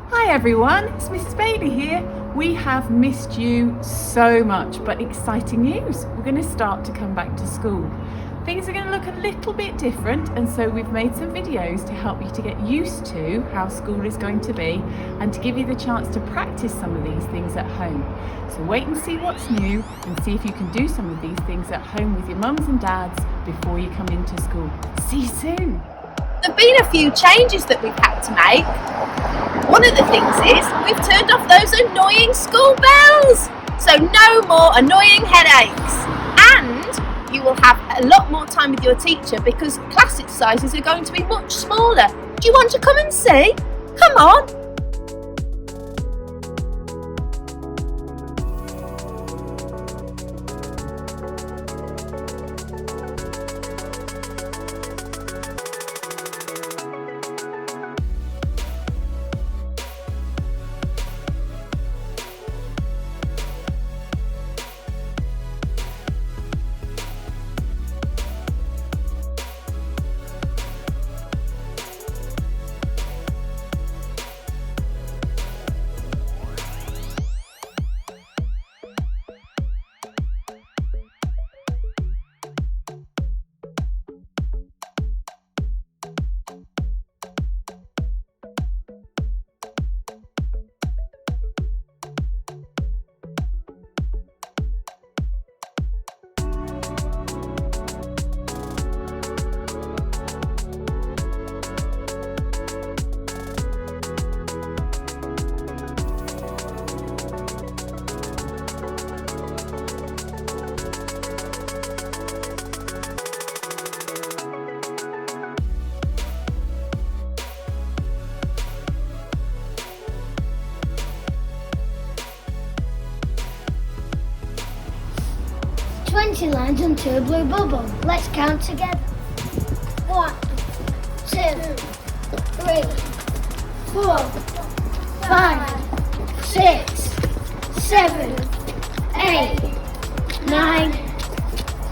Hi everyone, it's Mrs. Bailey here. We have missed you so much, but exciting news. We're going to start to come back to school. Things are going to look a little bit different, and so we've made some videos to help you to get used to how school is going to be and to give you the chance to practice some of these things at home. So wait and see what's new and see if you can do some of these things at home with your mums and dads before you come into school. See you soon. There have been a few changes that we've had to make. One of the things is we've turned off those annoying school bells. So no more annoying headaches. And you will have a lot more time with your teacher because class exercises are going to be much smaller. Do you want to come and see? Come on. Twenty lines onto a blue bubble. Let's count together. 1, 2, 3, 4, 5, 6, 7, 8, 9,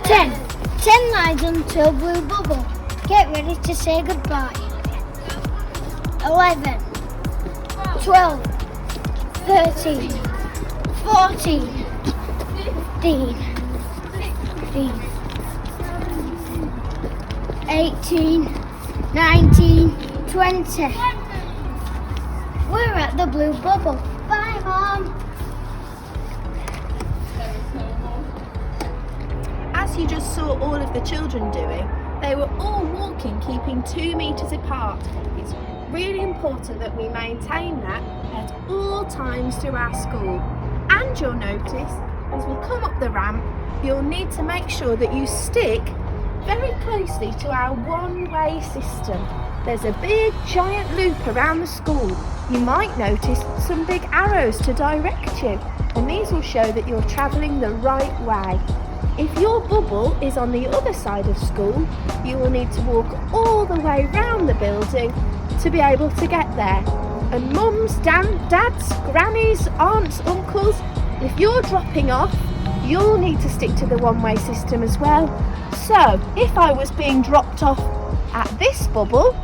10. 10 lines onto a blue bubble. Get ready to say goodbye. 11, 12, 13, 14, 15, 18, 19, 20. We're at the blue bubble. Bye, Mom. As you just saw all of the children doing, they were all walking, keeping 2 metres apart. It's really important that we maintain that at all times through our school. And you'll notice, as we come up the ramp, you'll need to make sure that you stick very closely to our one-way system. There's a big giant loop around the school. You might notice some big arrows to direct you, and these will show that you're travelling the right way. If your bubble is on the other side of school, you will need to walk all the way round the building to be able to get there. And mums, dads, grannies, aunts, uncles, if you're dropping off, you'll need to stick to the one-way system as well. So if I was being dropped off at this bubble,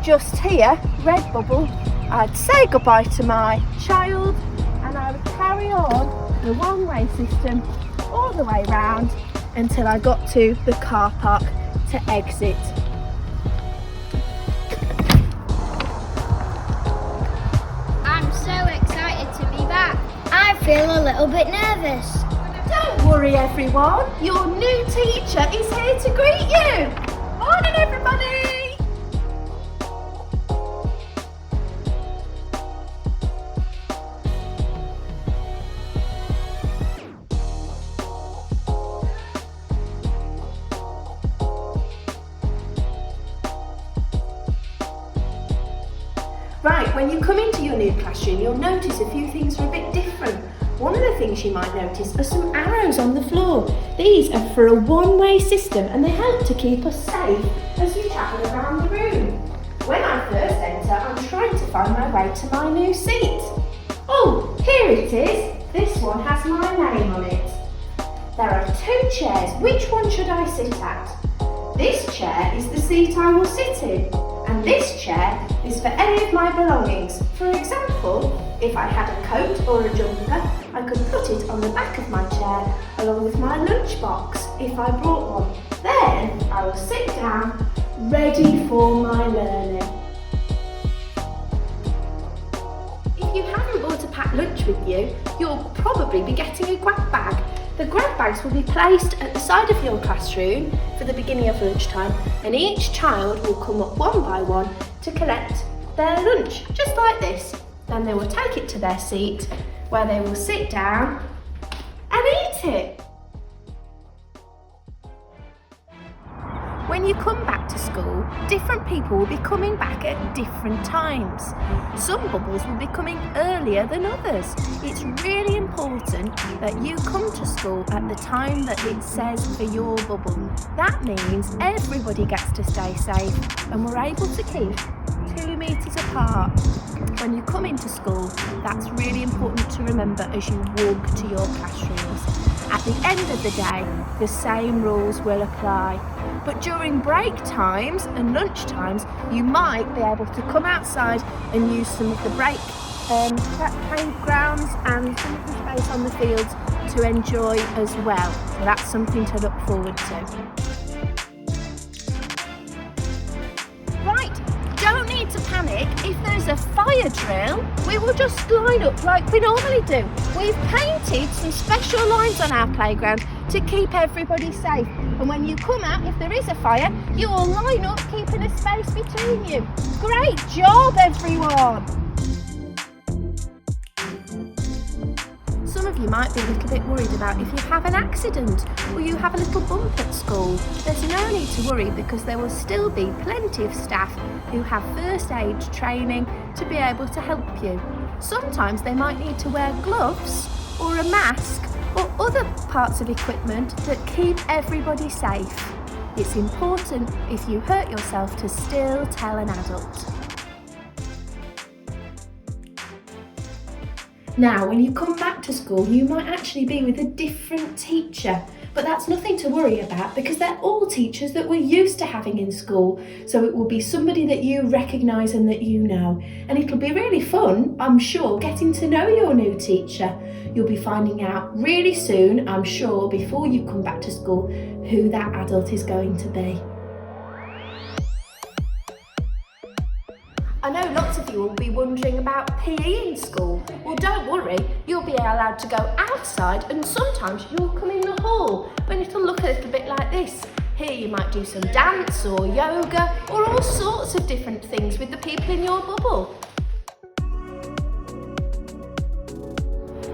just here, red bubble, I'd say goodbye to my child and I would carry on the one-way system all the way round until I got to the car park to exit. I'm so excited to be back. I feel a little bit nervous. Don't worry everyone, your new teacher is here to greet you. Morning everybody. Right, when you come into your new classroom, you'll notice a few things are a bit different. One of the things you might notice are some arrows on the floor. These are for a one-way system and they help to keep us safe as we travel around the room. When I first enter, I'm trying to find my way to my new seat. Oh, here it is. This one has my name on it. There are 2 chairs. Which one should I sit at? This chair is the seat I will sit in, and this chair is for any of my belongings. For example, example, if I had a coat or a jumper, I could put it on the back of my chair along with my lunchbox if I brought one. Then I will sit down, ready for my learning. If you haven't brought a packed lunch with you, you'll probably be getting a grab bag. The grab bags will be placed at the side of your classroom for the beginning of lunchtime, and each child will come up one by one to collect their lunch, just like this. Then they will take it to their seat where they will sit down and eat it. When you come back to school, different people will be coming back at different times. Some bubbles will be coming earlier than others. It's really important that you come to school at the time that it says for your bubble. That means everybody gets to stay safe and we're able to keep 2 metres apart. When you come into school, that's really important to remember as you walk to your classrooms. At the end of the day, the same rules will apply. But during break times and lunch times, you might be able to come outside and use some of the break playgrounds and some of the space on the fields to enjoy as well. So that's something to look forward to. Don't need to panic. If there's a fire drill, we will just line up like we normally do. We've painted some special lines on our playground to keep everybody safe. And when you come out, if there is a fire, you will line up, keeping a space between you. Great job, everyone. Some of you might be a little bit worried about if you have an accident or you have a little bump at school. There's no need to worry because there will still be plenty of staff who have first aid training to be able to help you. Sometimes they might need to wear gloves or a mask or other parts of equipment that keep everybody safe. It's important if you hurt yourself to still tell an adult. Now, when you come back to school, you might actually be with a different teacher, but that's nothing to worry about because they're all teachers that we're used to having in school. So it will be somebody that you recognise and that you know. And it'll be really fun, I'm sure, getting to know your new teacher. You'll be finding out really soon, I'm sure, before you come back to school, who that adult is going to be. I know lots of you will be wondering about PE in school. Well, don't worry, you'll be allowed to go outside and sometimes you'll come in the hall when it'll look a little bit like this. Here you might do some dance or yoga or all sorts of different things with the people in your bubble.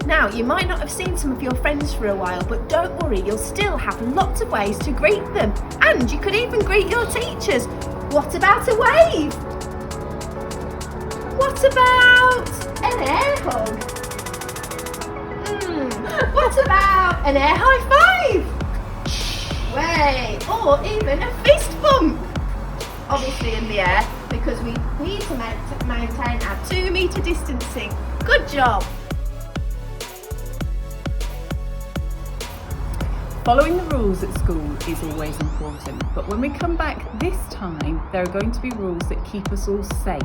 Now, you might not have seen some of your friends for a while, but don't worry, you'll still have lots of ways to greet them. And you could even greet your teachers. What about a wave? What about an air hug? What about an air high five? Way, or even a fist bump. Obviously in the air, because we need to maintain our 2 metre distancing. Good job. Following the rules at school is always important, but when we come back this time, there are going to be rules that keep us all safe.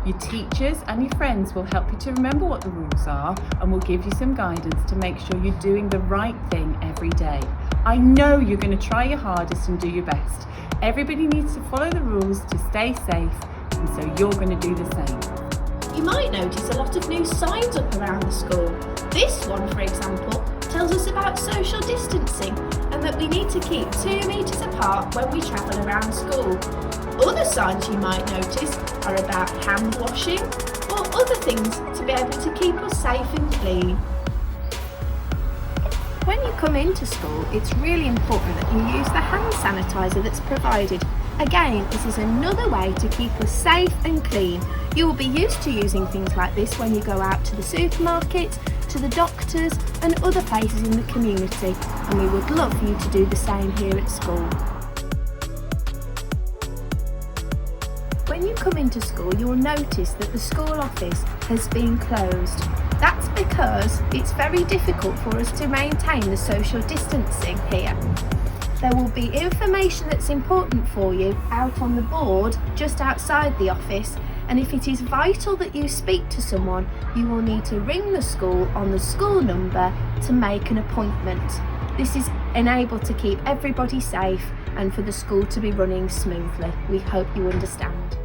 Your teachers and your friends will help you to remember what the rules are and will give you some guidance to make sure you're doing the right thing every day. I know you're going to try your hardest and do your best. Everybody needs to follow the rules to stay safe, and so you're going to do the same. You might notice a lot of new signs up around the school. This one, for example, tells us about social distancing and that we need to keep 2 metres apart when we travel around school. Other signs you might notice are about hand washing or other things to be able to keep us safe and clean. When you come into school, it's really important that you use the hand sanitizer that's provided. Again, this is another way to keep us safe and clean. You will be used to using things like this when you go out to the supermarket, to the doctors and other places in the community, and we would love for you to do the same here at school. When you come into school, you will notice that the school office has been closed. That's because it's very difficult for us to maintain the social distancing here. There will be information that's important for you out on the board just outside the office, And if it is vital that you speak to someone, you will need to ring the school on the school number to make an appointment. This is enabled to keep everybody safe and for the school to be running smoothly. We hope you understand.